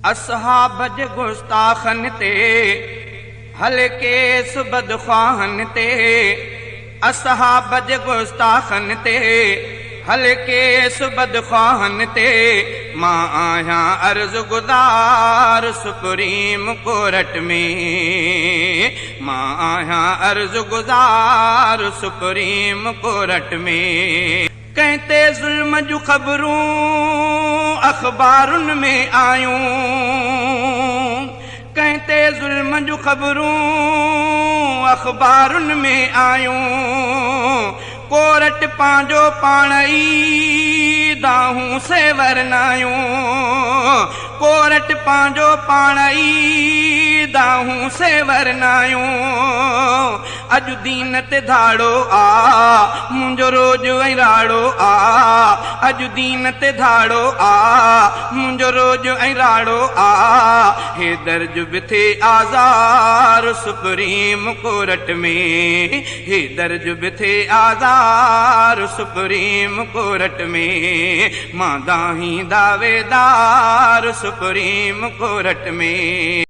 असहाब जे गुस्ताखन ते हलकेस बदख्वाहन ते, असहाब जे गुस्ताखन ते हलकेस बदख्वाहन ते, मां आहियां अर्ज़ गुज़ार सुप्रीम कोर्ट में, मां आहियां अर्ज़ गुज़ार सुप्रीम कोर्ट में। कंहिं ते ज़ुल्म जूं ख़बरूं अख़बारुनि में आयूं, कंहिं ते ज़ुल्म जूं ख़बरूं अख़बारुनि में आयूं, कोर्ट पंहिंजो पाण ई दाहूं से वरनायूं, कोर्ट पंहिंजो पाण ई दाहूं से वरनायूं। अॼु दीन ते धाड़ो आ मुंहिंजो रोज़ ऐं राड़ो आ, अॼु दीन ते धाड़ो आ मुंहिंजो रोज़ ऐं राड़ो आ। हे दर्ज बि थे आज़ार सुप्रीम कोर्ट में, हे दर्ज बि थे आज़ार सुप्रीम कोर्ट में, मां दाही दावेदार सुप्रीम कोर्ट में।